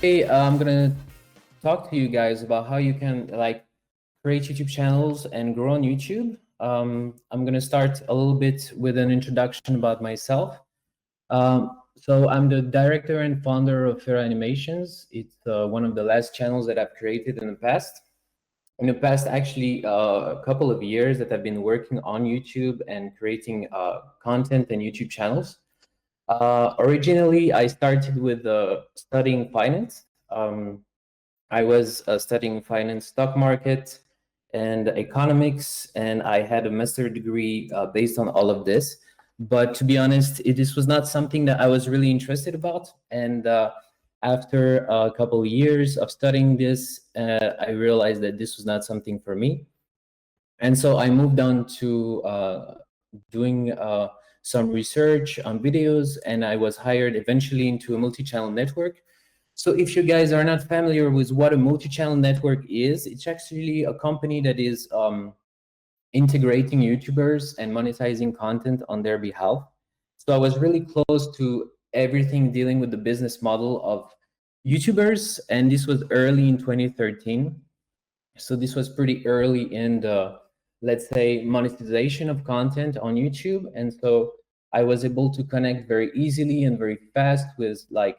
Hey, I'm gonna talk to you guys about how you can create YouTube channels and grow on YouTube. I'm gonna start a little bit with an introduction about myself. So I'm the director and founder of Fair Animations. It's one of the last channels that I've created in the past. In the past, actually, a couple of years that I've been working on YouTube and creating content and YouTube channels. Originally, I started with studying finance. I was studying finance, stock market, and economics, and I had a master's degree based on all of this. But to be honest, this was not something that I was really interested about. And after a couple of years of studying this, I realized that this was not something for me. And so I moved on to doing some research on videos, and I was hired eventually into a multi-channel network. So if you guys are not familiar with what a multi-channel network is, it's actually a company that is integrating YouTubers and monetizing content on their behalf. So I was really close to everything dealing with the business model of YouTubers, and this was early in 2013. So this was pretty early in the, let's say, monetization of content on YouTube. And so I was able to connect very easily and very fast with like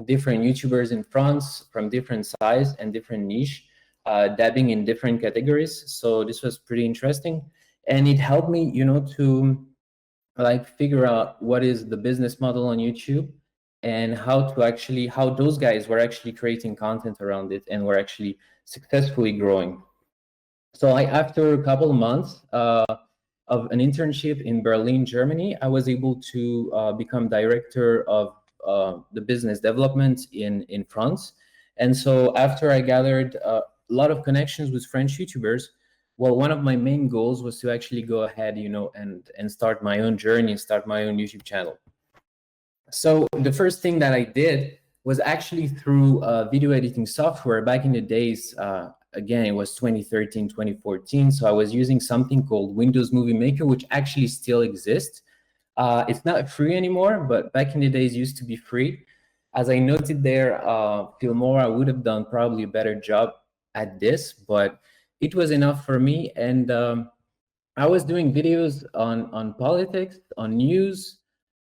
different YouTubers in France from different size and different niche, dabbing in different categories. So this was pretty interesting. And it helped me, to like figure out what is the business model on YouTube and how those guys were actually creating content around it and were actually successfully growing. So after a couple of months of an internship in Berlin, Germany, I was able to become director of the business development in France. And so after I gathered a lot of connections with French YouTubers, well, one of my main goals was to actually go ahead, and start my own journey, start my own YouTube channel. So the first thing that I did was actually through video editing software. Back in the days, again, it was 2013, 2014. So I was using something called Windows Movie Maker, which actually still exists. It's not free anymore, but back in the days used to be free. As I noted there, Filmora would have done probably a better job at this, but it was enough for me. And I was doing videos on politics, on news.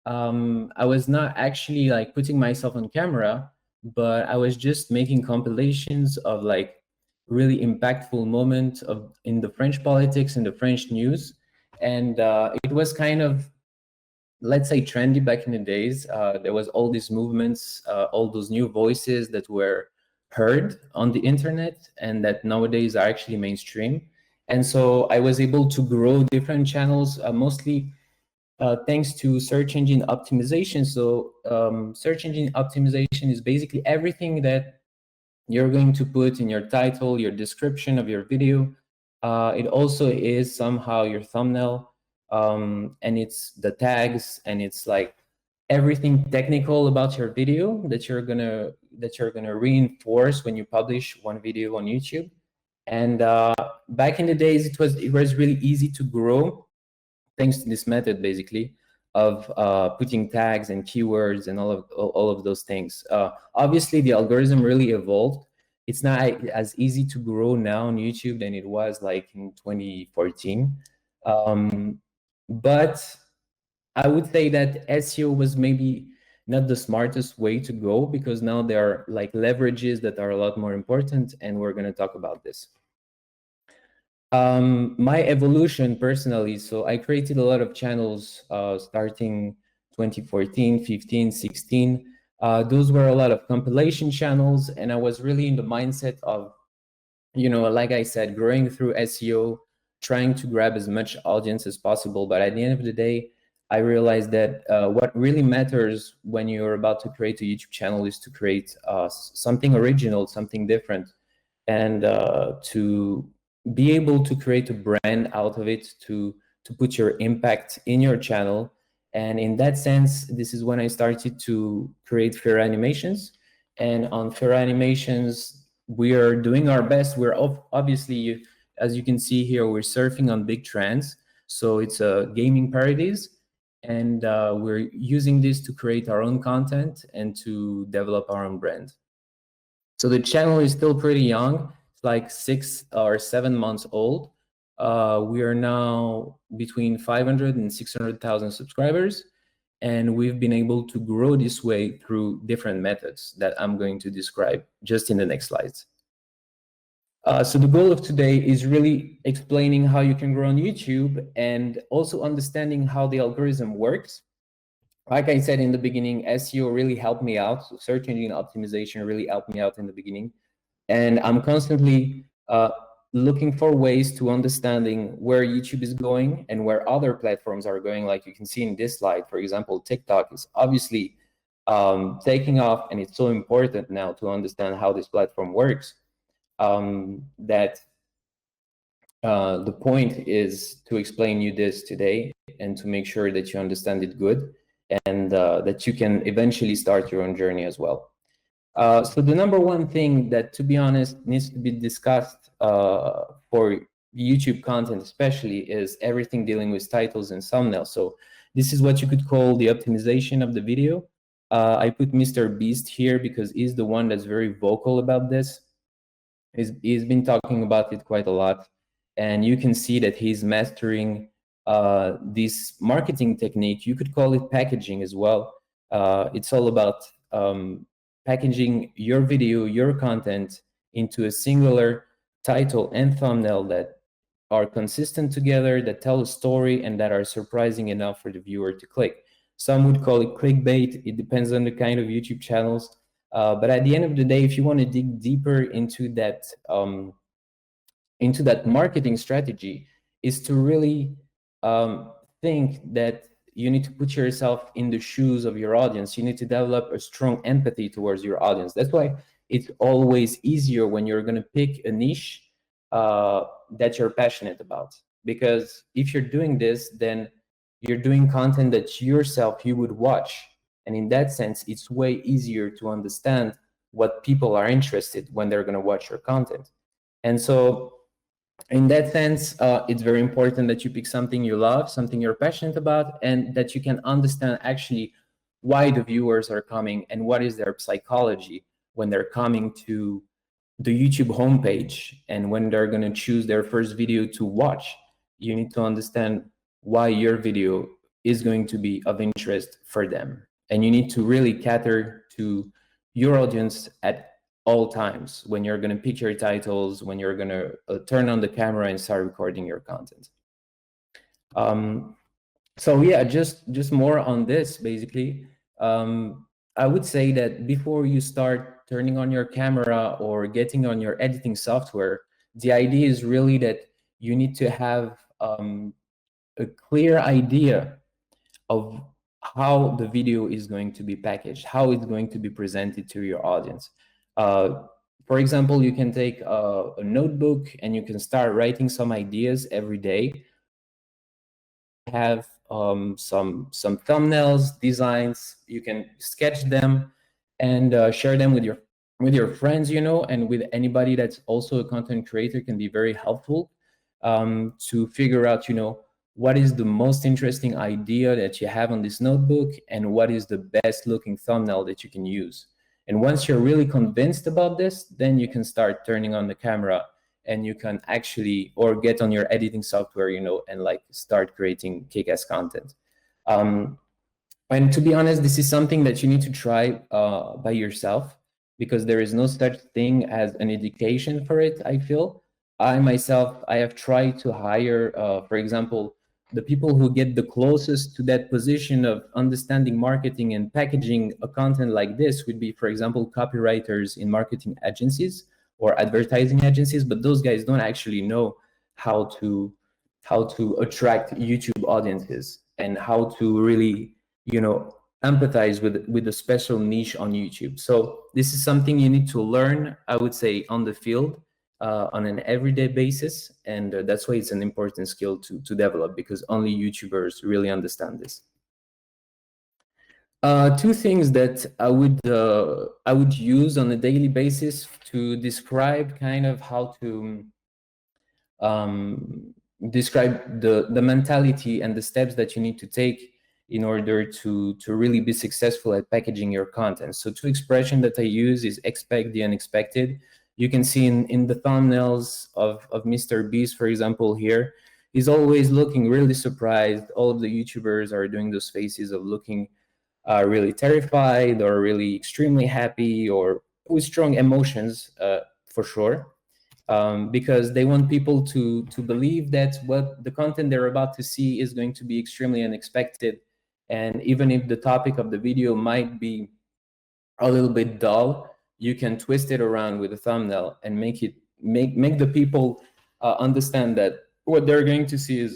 I was not actually like putting myself on camera, but I was just making compilations of like really impactful moments in the French politics and the French news. And it was kind of, let's say, trendy back in the days. There was all these movements, all those new voices that were heard on the internet and that nowadays are actually mainstream. And so I was able to grow different channels, mostly thanks to search engine optimization. So search engine optimization is basically everything that you're going to put in your title, your description of your video. It also is somehow your thumbnail, and it's the tags, and it's like everything technical about your video that you're gonna reinforce when you publish one video on YouTube. And back in the days, it was really easy to grow thanks to this method, basically, of putting tags and keywords and all of those things. Obviously, the algorithm really evolved. It's not as easy to grow now on YouTube than it was like in 2014. But I would say that SEO was maybe not the smartest way to go, because now there are like leverages that are a lot more important, and we're going to talk about this. My evolution personally, so I created a lot of channels starting 2014, 15, 16. Those were a lot of compilation channels, and I was really in the mindset of, like I said, growing through SEO, trying to grab as much audience as possible. But at the end of the day, I realized that what really matters when you're about to create a YouTube channel is to create something original, something different, and to be able to create a brand out of it, to put your impact in your channel. And in that sense, this is when I started to create Fair Animations. And on Fair Animations, we are doing our best. We're obviously, as you can see here, we're surfing on big trends. So it's gaming parodies, and we're using this to create our own content and to develop our own brand. So the channel is still pretty young. It's like 6 or 7 months old. We are now between 500 and 600,000 subscribers. And we've been able to grow this way through different methods that I'm going to describe just in the next slides. So the goal of today is really explaining how you can grow on YouTube and also understanding how the algorithm works. Like I said in the beginning, SEO really helped me out. So search engine optimization really helped me out in the beginning. And I'm constantly looking for ways to understanding where YouTube is going and where other platforms are going. Like you can see in this slide, for example, TikTok is obviously taking off, and it's so important now to understand how this platform works. That the point is to explain you this today and to make sure that you understand it good and that you can eventually start your own journey as well. So the number one thing that, to be honest, needs to be discussed for YouTube content especially is everything dealing with titles and thumbnails. So this is what you could call the optimization of the video. I put Mr. Beast here because he's the one that's very vocal about this. He's been talking about it quite a lot. And you can see that he's mastering this marketing technique. You could call it packaging as well. It's all about packaging your video, your content into a singular title and thumbnail that are consistent together, that tell a story, and that are surprising enough for the viewer to click. Some would call it clickbait. It depends on the kind of YouTube channels. But at the end of the day, if you want to dig deeper into that marketing strategy, is to really think that you need to put yourself in the shoes of your audience. You need to develop a strong empathy towards your audience. That's why it's always easier when you're going to pick a niche that you're passionate about. Because if you're doing this, then you're doing content that yourself you would watch. And in that sense, it's way easier to understand what people are interested when they're going to watch your content. And so in that sense, it's very important that you pick something you love, something you're passionate about, and that you can understand actually why the viewers are coming and what is their psychology when they're coming to the YouTube homepage and when they're going to choose their first video to watch. You need to understand why your video is going to be of interest for them. And you need to really cater to your audience at all times when you're going to pick your titles, when you're going to turn on the camera and start recording your content. So yeah, just more on this, basically. I would say that before you start turning on your camera or getting on your editing software, the idea is really that you need to have a clear idea of how the video is going to be packaged, how it's going to be presented to your audience. For example, you can take a notebook and you can start writing some ideas every day. Have some thumbnails, designs. You can sketch them and share them with your friends, you know, and with anybody that's also a content creator. Can be very helpful to figure out, you know, what is the most interesting idea that you have on this notebook and what is the best looking thumbnail that you can use. And once you're really convinced about this, then you can start turning on the camera and you can actually, or get on your editing software, you know, and like start creating kick-ass content. And to be honest, this is something that you need to try by yourself, because there is no such thing as an education for it, I feel. I myself, I have tried to hire, for example, the people who get the closest to that position of understanding marketing and packaging a content like this would be, for example, copywriters in marketing agencies or advertising agencies, but those guys don't actually know how to attract YouTube audiences and how to really, you know, empathize with a special niche on YouTube. So this is something you need to learn, I would say, on the field. On an everyday basis, and that's why it's an important skill to develop, because only YouTubers really understand this. Two things that I would use on a daily basis to describe kind of how to describe the mentality and the steps that you need to take in order to really be successful at packaging your content. So two expressions that I use is expect the unexpected. You can see in the thumbnails of Mr. Beast, for example, here, he's always looking really surprised. All of the YouTubers are doing those faces of looking really terrified or really extremely happy or with strong emotions, for sure. Because they want people to believe that what the content they're about to see is going to be extremely unexpected. And even if the topic of the video might be a little bit dull, you can twist it around with a thumbnail and make the people understand that what they're going to see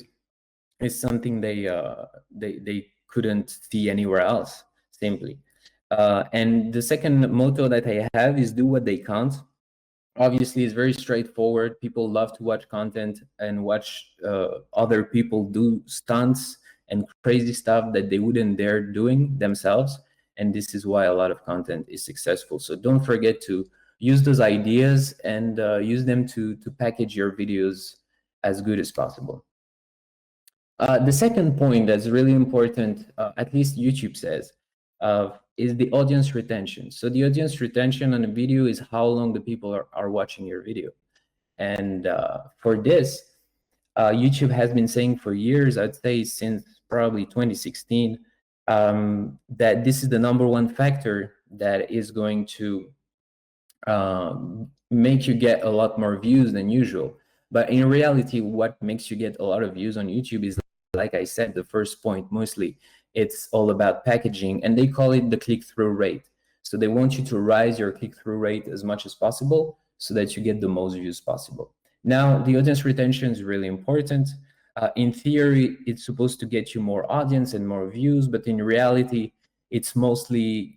is something they couldn't see anywhere else, simply. And the second motto that I have is do what they can't. Obviously, it's very straightforward. People love to watch content and watch other people do stunts and crazy stuff that they wouldn't dare doing themselves. And this is why a lot of content is successful. So don't forget to use those ideas and use them to package your videos as good as possible. The second point that's really important, at least YouTube says, is the audience retention. So the audience retention on a video is how long the people are watching your video. And for this, YouTube has been saying for years, I'd say since probably 2016, that this is the #1 factor that is going to make you get a lot more views than usual. But in reality, what makes you get a lot of views on YouTube is, like I said, the first point, mostly it's all about packaging, and they call it the click-through rate. So they want you to rise your click-through rate as much as possible so that you get the most views possible. Now, the audience retention is really important. In theory, it's supposed to get you more audience and more views, but in reality, it mostly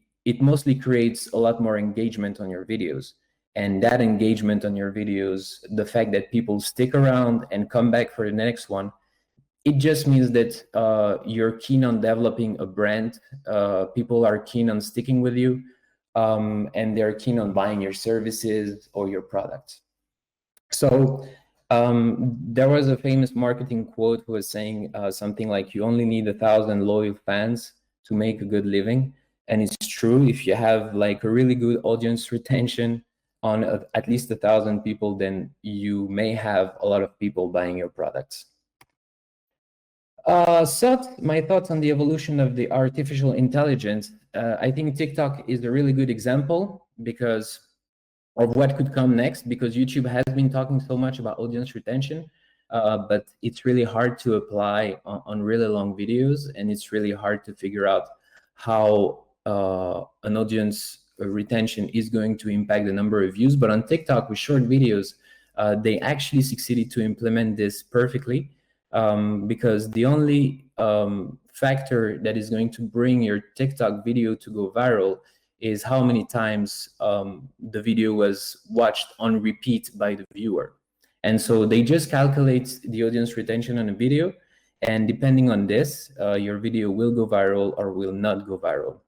creates a lot more engagement on your videos. And that engagement on your videos, the fact that people stick around and come back for the next one, it just means that you're keen on developing a brand. People are keen on sticking with you, and they're keen on buying your services or your products. So there was a famous marketing quote who was saying something like, you only need 1,000 loyal fans to make a good living. And it's true. If you have like a really good audience retention on at least 1,000 people, then you may have a lot of people buying your products. So my thoughts on the evolution of the artificial intelligence. I think TikTok is a really good example because of what could come next, because YouTube has been talking so much about audience retention, but it's really hard to apply on really long videos, and it's really hard to figure out how an audience retention is going to impact the number of views. But on TikTok with short videos, they actually succeeded to implement this perfectly, because the only factor that is going to bring your TikTok video to go viral is how many times the video was watched on repeat by the viewer. And so they just calculate the audience retention on a video, and depending on this, your video will go viral or will not go viral.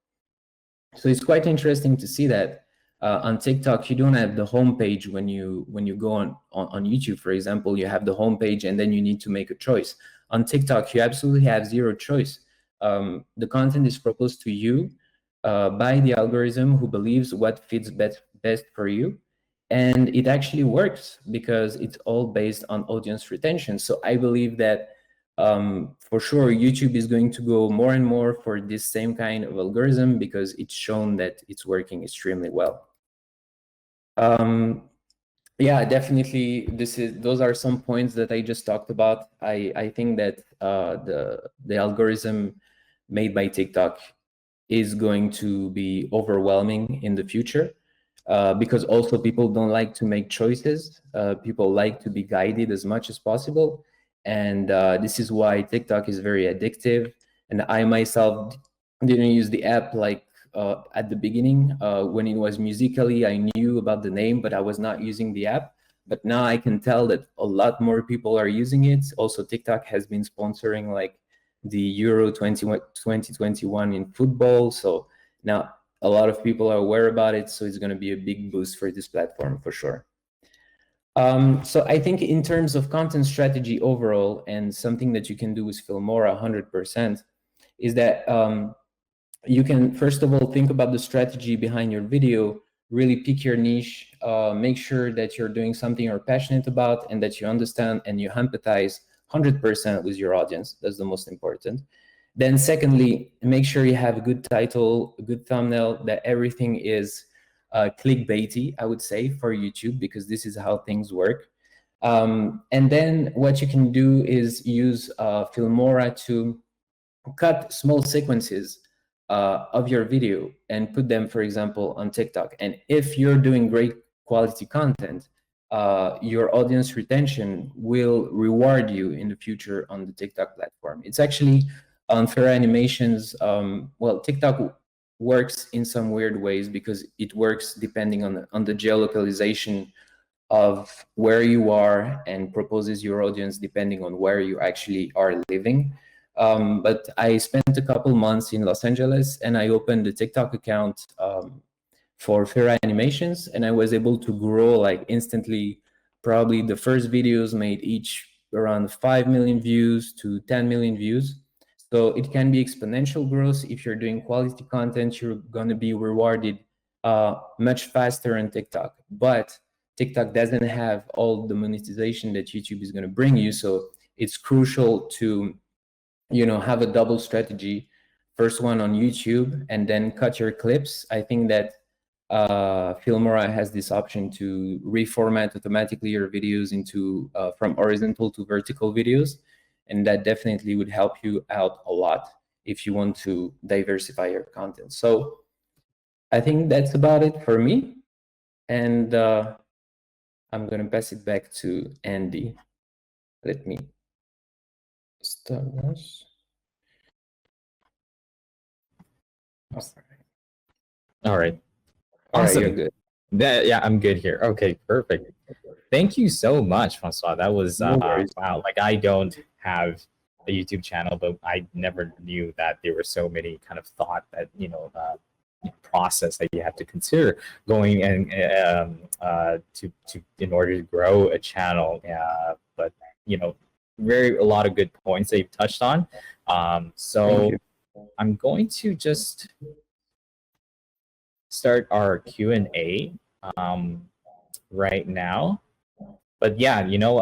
So it's quite interesting to see that on TikTok, you don't have the homepage when you go on YouTube, for example. You have the homepage and then you need to make a choice. On TikTok, you absolutely have zero choice. The content is proposed to you by the algorithm who believes what fits best for you. And it actually works because it's all based on audience retention. So I believe that for sure, YouTube is going to go more and more for this same kind of algorithm because it's shown that it's working extremely well. Yeah, definitely. Those are some points that I just talked about. I think that the algorithm made by TikTok is going to be overwhelming in the future, because also people don't like to make choices. People like to be guided as much as possible. And this is why TikTok is very addictive. And I myself didn't use the app like at the beginning. When it was Musical.ly, I knew about the name, but I was not using the app. But now I can tell that a lot more people are using it. Also, TikTok has been sponsoring like the Euro 2021 in football. So now a lot of people are aware about it. So it's going to be a big boost for this platform for sure. So I think in terms of content strategy overall, and something that you can do with Filmora 100%, is that you can, first of all, think about the strategy behind your video, really pick your niche, make sure that you're doing something you're passionate about and that you understand and you empathize 100% with your audience. That's the most important. Then secondly, make sure you have a good title, a good thumbnail, that everything is clickbaity, I would say, for YouTube, because this is how things work. And then what you can do is use Filmora to cut small sequences of your video and put them, for example, on TikTok. And if you're doing great quality content, your audience retention will reward you in the future on the TikTok platform. It's actually on Fair Animations. Well, TikTok works in some weird ways because it works depending on the geolocalization of where you are and proposes your audience depending on where you actually are living. But I spent a couple months in Los Angeles and I opened a TikTok account for Fair Animations, and I was able to grow like instantly. Probably the first videos made each around 5 million views to 10 million views. So it can be exponential growth. If you're doing quality content, you're going to be rewarded much faster on TikTok. But TikTok doesn't have all the monetization that YouTube is going to bring you. So it's crucial to, you know, have a double strategy. First one on YouTube and then cut your clips. I think that Filmora has this option to reformat automatically your videos into from horizontal to vertical videos. And that definitely would help you out a lot if you want to diversify your content. So I think that's about it for me. And I'm going to pass it back to Andy. Let me start this. All right. All Awesome. right, you're good. Yeah, I'm good here. Okay, perfect. Thank you so much, Francois. That was No worries. wow. Like, I don't have a YouTube channel, but I never knew that there were so many kind of thought that, you know, process that you have to consider going and to in order to grow a channel. But you know, a lot of good points that you've touched on. So I'm going to just start our Q&A right now. But yeah, you know,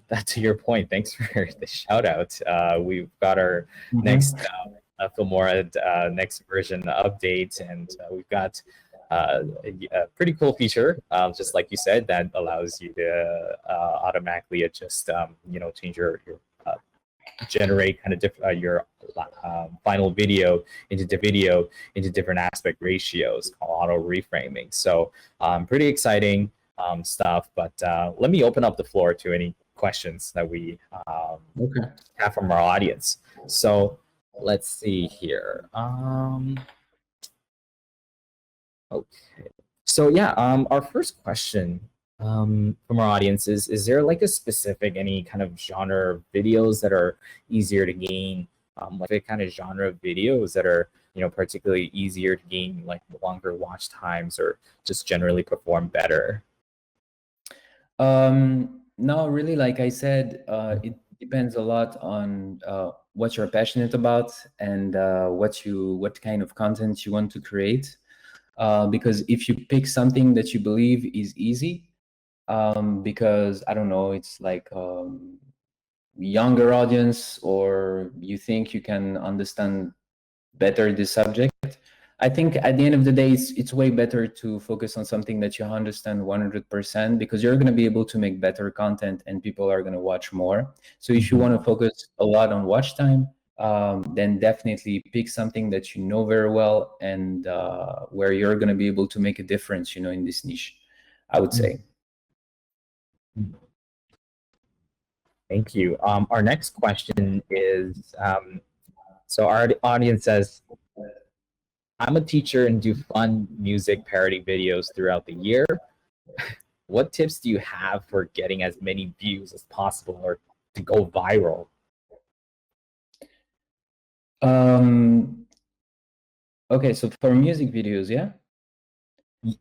that to your point, thanks for the shout out. We've got our next Filmora next version update, and we've got a pretty cool feature, just like you said, that allows you to automatically adjust, you know, change your generate kind of your final video into different aspect ratios, called auto reframing. So pretty exciting stuff. But let me open up the floor to any questions that we have from our audience. So let's see here. Okay. So yeah, our first question from our audience is there like a specific, any kind of genre of videos that are easier to gain, like a kind of genre of videos that are, you know, particularly easier to gain like longer watch times or just generally perform better? No, really, like I said, it depends a lot on what you're passionate about and what kind of content you want to create. Because if you pick something that you believe is easy, because I don't know, it's like younger audience, or you think you can understand better the subject, I think at the end of the day, it's way better to focus on something that you understand 100%, because you're going to be able to make better content and people are going to watch more. So if you want to focus a lot on watch time, then definitely pick something that you know very well and where you're going to be able to make a difference, you know, in this niche, I would say. Thank you. Our next question is, so our audience says, I'm a teacher and do fun music parody videos throughout the year. What tips do you have for getting as many views as possible or to go viral? Okay, so for music videos, yeah?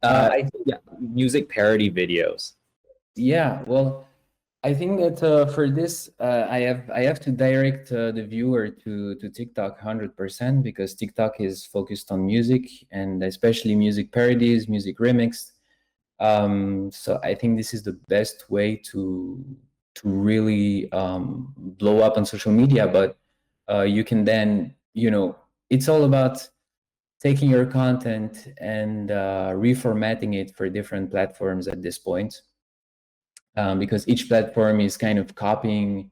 Yeah, music parody videos. Yeah, well, I think that for this, I have to direct the viewer to TikTok 100% because TikTok is focused on music and especially music parodies, music remix. So I think this is the best way to really blow up on social media. But you can then, it's all about taking your content and reformatting it for different platforms at this point. Because each platform is kind of copying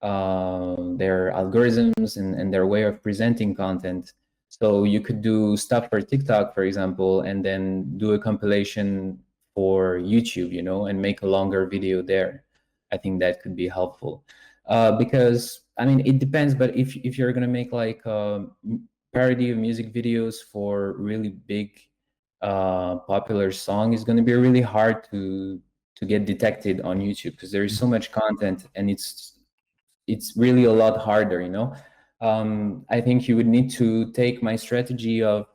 their algorithms and their way of presenting content. So you could do stuff for TikTok, for example, and then do a compilation for YouTube, and make a longer video there. I think that could be helpful. Because, I mean, it depends, but if you're going to make like a parody of music videos for really big popular song, it's going to be really hard to get detected on YouTube because there is so much content and it's really a lot harder, I think you would need to take my strategy of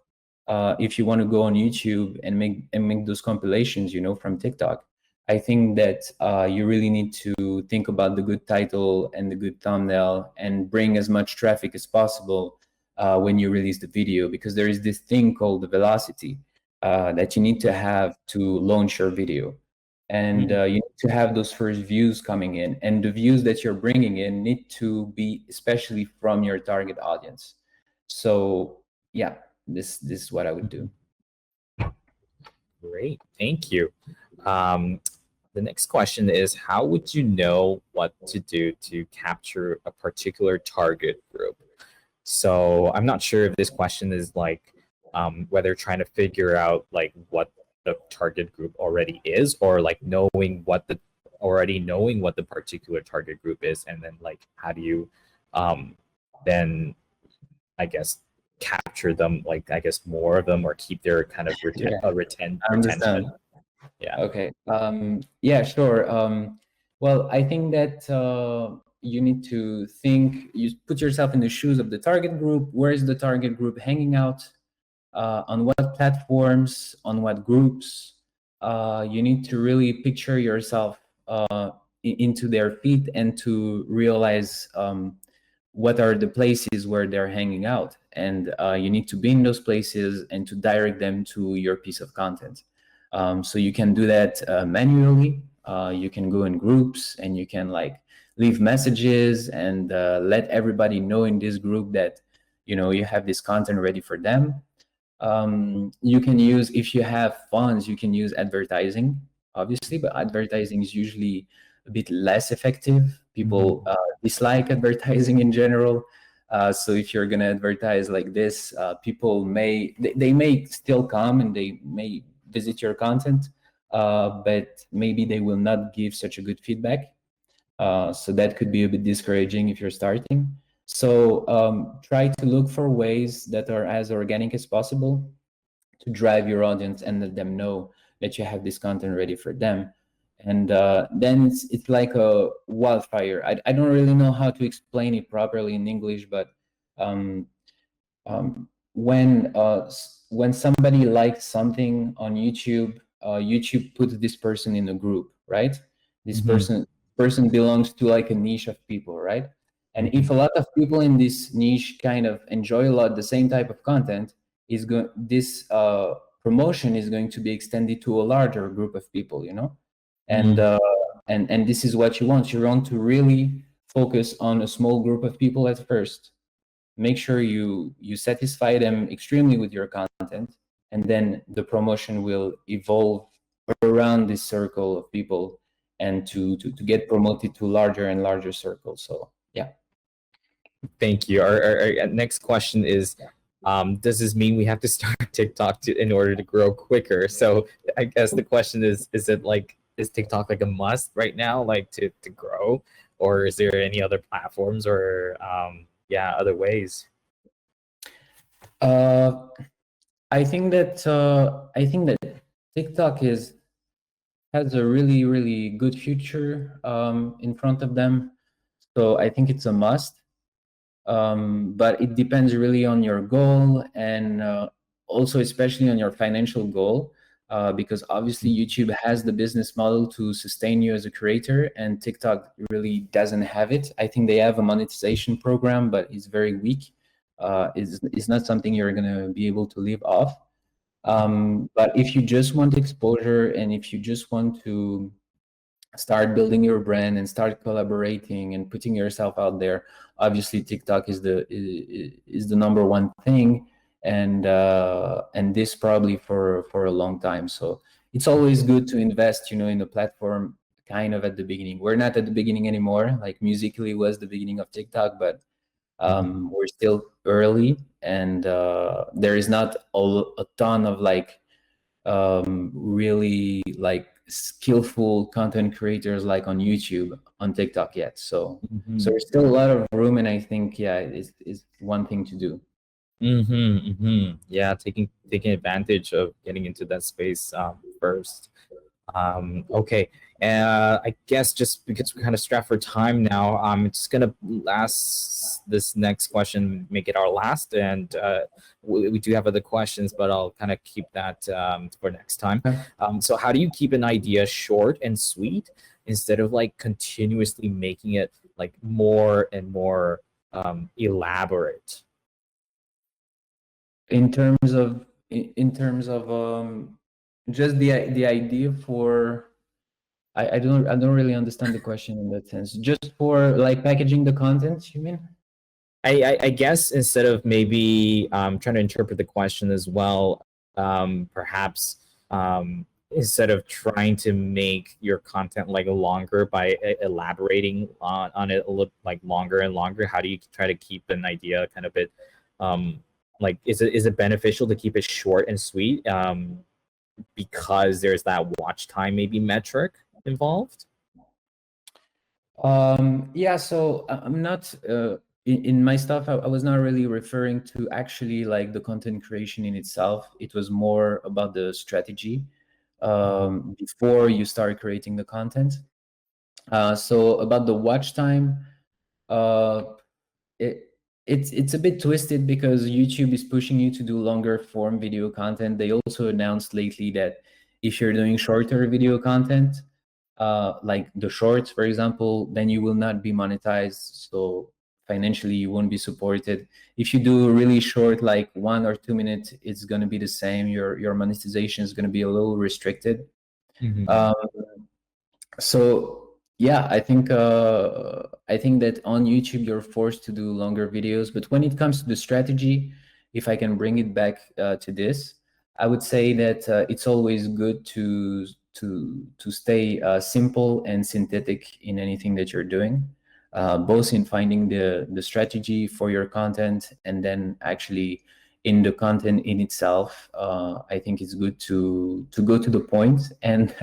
if you want to go on YouTube and make those compilations, from TikTok. I think that you really need to think about the good title and the good thumbnail and bring as much traffic as possible when you release the video, because there is this thing called the velocity that you need to have to launch your video. And you need to have those first views coming in, and the views that you're bringing in need to be especially from your target audience. So yeah, this is what I would do. Great, thank you. The next question is, how would you know what to do to capture a particular target group? So I'm not sure if this question is like whether trying to figure out like what the target group already is, or like knowing what the particular target group is, and then like how do you then I guess capture them, like I guess more of them, or keep their kind of retention. Yeah. Okay. Yeah, sure. Well, I think that you need to think, you put yourself in the shoes of the target group. Where is the target group hanging out? On what platforms, on what groups? You need to really picture yourself into their feet and to realize what are the places where they're hanging out. And you need to be in those places and to direct them to your piece of content. So you can do that manually. You can go in groups and you can like leave messages and let everybody know in this group that you have this content ready for them. You can use, if you have funds, you can use advertising, obviously, but advertising is usually a bit less effective. People dislike advertising in general. So if you're going to advertise like this, people they may still come and they may visit your content, but maybe they will not give such a good feedback. So that could be a bit discouraging if you're starting. So try to look for ways that are as organic as possible to drive your audience and let them know that you have this content ready for them. And then it's like a wildfire. I don't really know how to explain it properly in English, but when somebody likes something on YouTube, YouTube puts this person in a group, right? This person belongs to like a niche of people, right? And if a lot of people in this niche kind of enjoy a lot the same type of content, this promotion is going to be extended to a larger group of people, and this is what you want. You want to really focus on a small group of people at first. Make sure you satisfy them extremely with your content, and then the promotion will evolve around this circle of people and to get promoted to larger and larger circles. So yeah. Thank you. Our next question is, does this mean we have to start TikTok in order to grow quicker? So I guess the question is TikTok like a must right now, like to grow, or is there any other platforms or other ways? I think that TikTok has a really, really good future in front of them. So I think it's a must. But it depends really on your goal and also especially on your financial goal. because obviously YouTube has the business model to sustain you as a creator, and TikTok really doesn't have it. I think they have a monetization program, but it's very weak. It's not something you're gonna be able to live off. But if you just want exposure, and if you just want to start building your brand and start collaborating and putting yourself out there, obviously TikTok is the number one thing, and this probably for a long time. So it's always good to invest, in a platform kind of at the beginning. We're not at the beginning anymore. Like Musical.ly was the beginning of TikTok, but we're still early, and there is not a ton of really skillful content creators like on YouTube, on TikTok yet. So so there's still a lot of room, and I think it's one thing to do. Yeah, taking advantage of getting into that space first. Okay, I guess just because we're kind of strapped for time now, I'm just gonna last this next question, make it our last, and we do have other questions, but I'll kind of keep that for next time. Okay. So how do you keep an idea short and sweet instead of continuously making it more and more elaborate? In terms of just the idea for, I don't really understand the question in that sense. Just for packaging the content, you mean? I guess instead of maybe trying to interpret the question as well, perhaps instead of trying to make your content longer by elaborating on it a little longer and longer, how do you try to keep an idea kind of bit is it beneficial to keep it short and sweet because there's that watch time maybe metric involved? Yeah, so I'm not in my stuff, I was not really referring to actually the content creation in itself. It was more about the strategy before you start creating the content. So about the watch time, it's a bit twisted because YouTube is pushing you to do longer form video content. They also announced lately that if you're doing shorter video content, like the shorts, for example, then you will not be monetized. So financially, you won't be supported. If you do really short, like 1 or 2 minutes, it's going to be the same. Your monetization is going to be a little restricted. So yeah, I think that on YouTube you're forced to do longer videos. But when it comes to the strategy, if I can bring it back to this, I would say that it's always good to stay simple and synthetic in anything that you're doing, both in finding the strategy for your content and then actually in the content in itself. I think it's good to go to the point and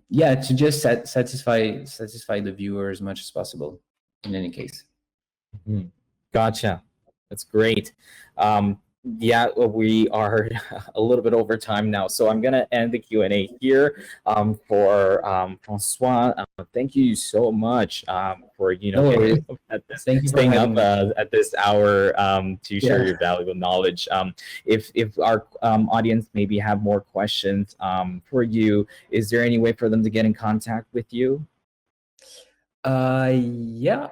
yeah, to just satisfy the viewer as much as possible in any case. Gotcha. That's great. Yeah, we are a little bit over time now, so I'm gonna end the Q&A here. For François, thank you so much for staying up at this hour to share your valuable knowledge. If our audience maybe have more questions for you, is there any way for them to get in contact with you? Yeah.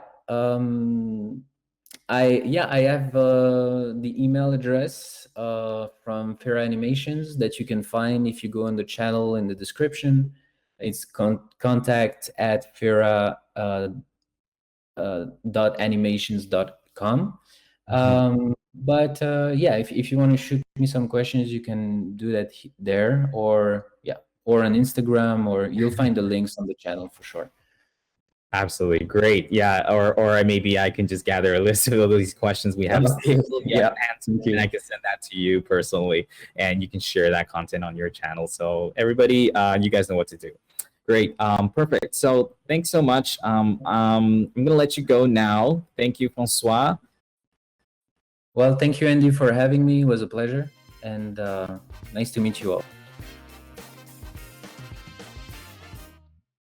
I have the email address from Fira Animations that you can find if you go on the channel in the description. It's contact@fira.animations.com. But yeah, if you want to shoot me some questions, you can do that there, or on Instagram, or you'll find the links on the channel for sure. Absolutely great. Yeah, or maybe I can just gather a list of all these questions we have answered, and I can send that to you personally, and you can share that content on your channel. So everybody, you guys know what to do. Great. Perfect. So thanks so much. I'm gonna let you go now. Thank you, François. Well, thank you, Andy, for having me. It was a pleasure, and nice to meet you all.